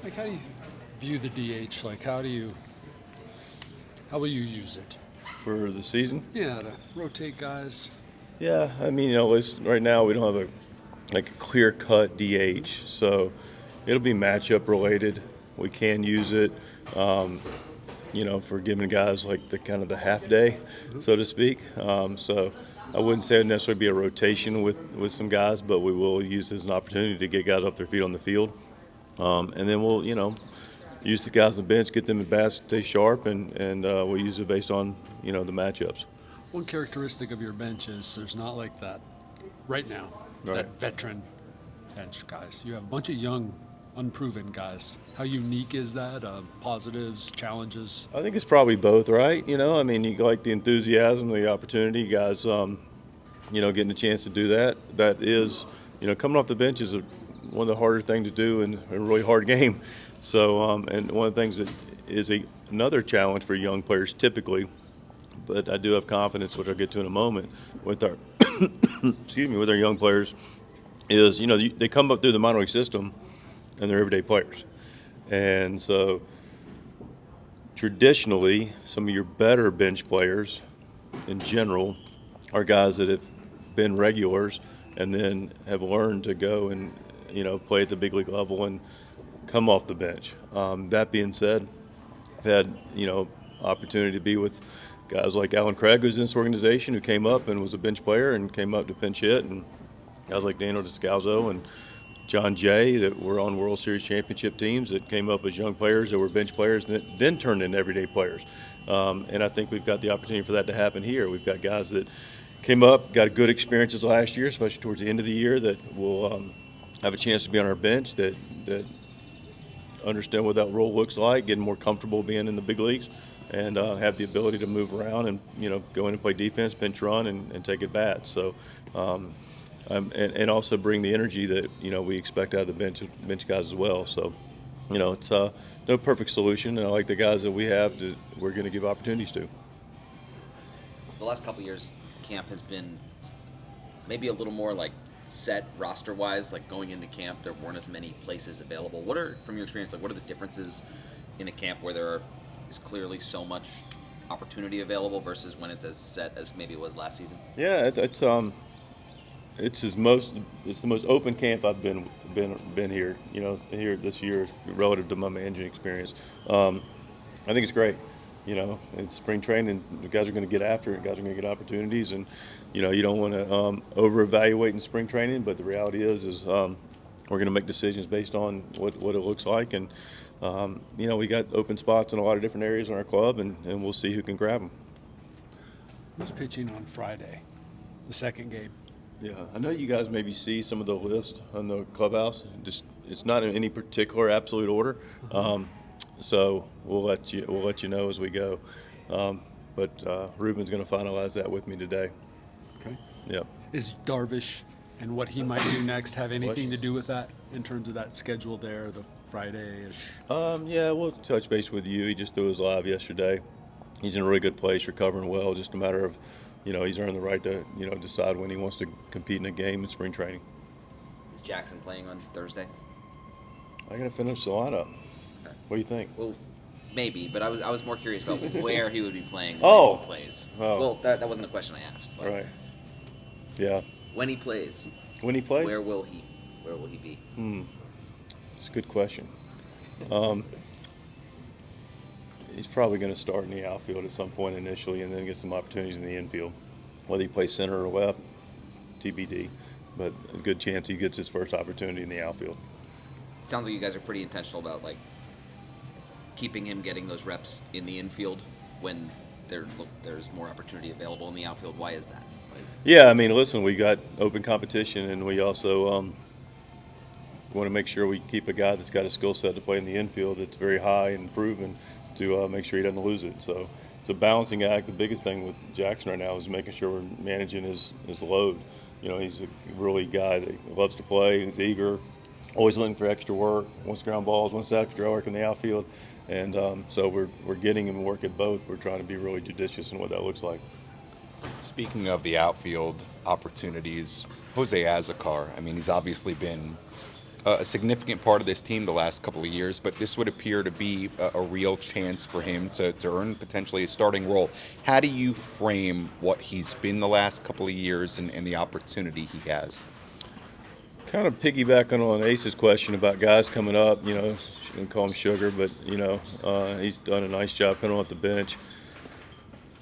Like, how do you view the DH? Like, how will you use it? For the season. Yeah, to rotate guys. Yeah, I mean, right now we don't have a clear cut DH, so it'll be matchup related. We can use it, for giving guys like the kind of the half day, so to speak. So I wouldn't say it'd necessarily be a rotation with some guys, but we will use this as an opportunity to get guys off their feet on the field, and then we'll use the guys on the bench, get them at bats, stay sharp, and we'll use it based on the matchups. One characteristic of your bench is there's not like that right now, Right. that veteran bench guys. You have a bunch of young, unproven guys. How unique is that? Positives, challenges? I think it's probably both, right? I mean, you like the enthusiasm, the opportunity, guys. Getting a chance to do that. That is, coming off the bench is one of the harder things to do in a really hard game. So, and one of the things that is another challenge for young players typically, but I do have confidence, which I'll get to in a moment, with our with our young players, is they come up through the minor league system, and they're everyday players, and so traditionally, some of your better bench players in general are guys that have been regulars and then have learned to go and play at the big league level and come off the bench. That being said, I've had opportunity to be with guys like Alan Craig, who's in this organization, who came up and was a bench player and came up to pinch hit, and guys like Daniel Descalzo and John Jay that were on World Series championship teams that came up as young players that were bench players and then turned into everyday players. And I think we've got the opportunity for that to happen here. We've got guys that came up, got good experiences last year, especially towards the end of the year, that will have a chance to be on our bench, that understand what that role looks like, getting more comfortable being in the big leagues, and have the ability to move around and go in and play defense, pinch run, and take at bats. So, and also bring the energy that we expect out of the bench guys as well. So, it's no perfect solution, and I like the guys that we have that we're going to give opportunities to. The last couple years, camp has been maybe a little more like set roster-wise. Like going into camp, there weren't as many places available. What are, from your experience, like what are the differences in a camp where is clearly so much opportunity available versus when it's as set as maybe it was last season? Yeah, it's the most open camp I've been here. Here this year relative to my managing experience. I think it's great. It's spring training. The guys are going to get after it. Guys are going to get opportunities, and you don't want to over-evaluate in spring training. But the reality is we're going to make decisions based on what it looks like, and we got open spots in a lot of different areas in our club, and we'll see who can grab them. Who's pitching on Friday, the second game? Yeah, I know you guys maybe see some of the list on the clubhouse. Just it's not in any particular absolute order, so we'll let you know as we go. But Ruben's going to finalize that with me today. Okay. Yeah. Is Darvish and what he might do next have anything to do with that in terms of that schedule there, the Friday-ish? Yeah, we'll touch base with you. He just threw his live yesterday. He's in a really good place, recovering well. Just a matter of he's earned the right to, decide when he wants to compete in a game in spring training. Is Jackson playing on Thursday? I got to finish the lineup. Okay. What do you think? Well, maybe, but I was more curious about where he would be playing when he plays. Oh. Well, that wasn't the question I asked. But right. Yeah. When he plays. When he plays? Where will he be? It's a good question. He's probably going to start in the outfield at some point initially, and then get some opportunities in the infield. Whether he plays center or left, TBD. But a good chance he gets his first opportunity in the outfield. It sounds like you guys are pretty intentional about like keeping him getting those reps in the infield when there's more opportunity available in the outfield. Why is that? Yeah, I mean, listen, we got open competition, and we also want to make sure we keep a guy that's got a skill set to play in the infield that's very high and proven to make sure he doesn't lose it. So it's a balancing act. The biggest thing with Jackson right now is making sure we're managing his load. He's a really guy that loves to play. He's eager, always looking for extra work, wants ground balls, wants extra work in the outfield. And so we're getting him to work at both. We're trying to be really judicious in what that looks like. Speaking of the outfield opportunities, Jose Azocar, I mean, he's obviously been a significant part of this team the last couple of years, but this would appear to be a real chance for him to earn potentially a starting role. How do you frame what he's been the last couple of years and the opportunity he has? Kind of piggybacking on Ace's question about guys coming up, shouldn't call him Sugar, but he's done a nice job coming off the bench,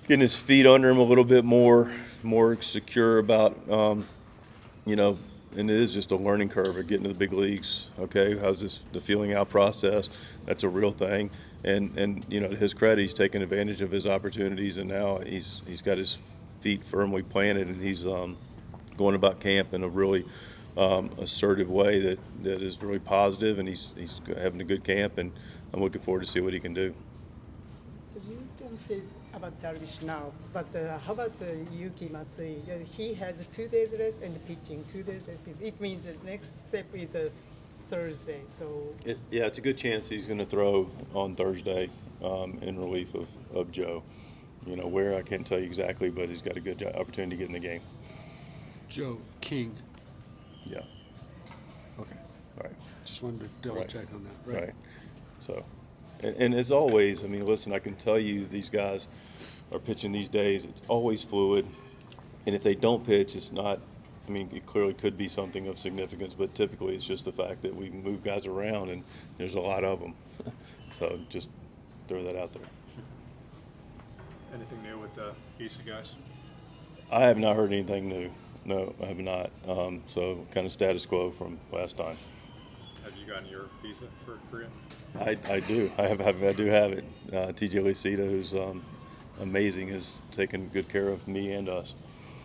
getting his feet under him a little bit more secure about, and it is just a learning curve of getting to the big leagues. Okay, how's the feeling out process? That's a real thing, and to his credit, he's taken advantage of his opportunities, and now he's got his feet firmly planted, and he's going about camp in a really assertive way that is really positive, and he's having a good camp, and I'm looking forward to see what he can do. So you don't say about Darvish now, but how about Yuki Matsui? He has 2 days rest and pitching, 2 days rest. It means the next step is Thursday. So It's a good chance he's going to throw on Thursday in relief of Joe. Where I can't tell you exactly, but he's got a good opportunity to get in the game. Joe King. Yeah. Okay. All right. Just wanted to double check on that. Right. So, and as always, I mean, listen, I can tell you these guys are pitching these days. It's always fluid, and if they don't pitch, it's not. I mean, it clearly could be something of significance, but typically it's just the fact that we move guys around, and there's a lot of them. So just throw that out there. Anything new with the visa guys? I have not heard anything new. No, I have not. So kind of status quo from last time. Have you gotten your visa for Korea? I do. I do have it. TJ Lucida, who's amazing, has taken good care of me and us.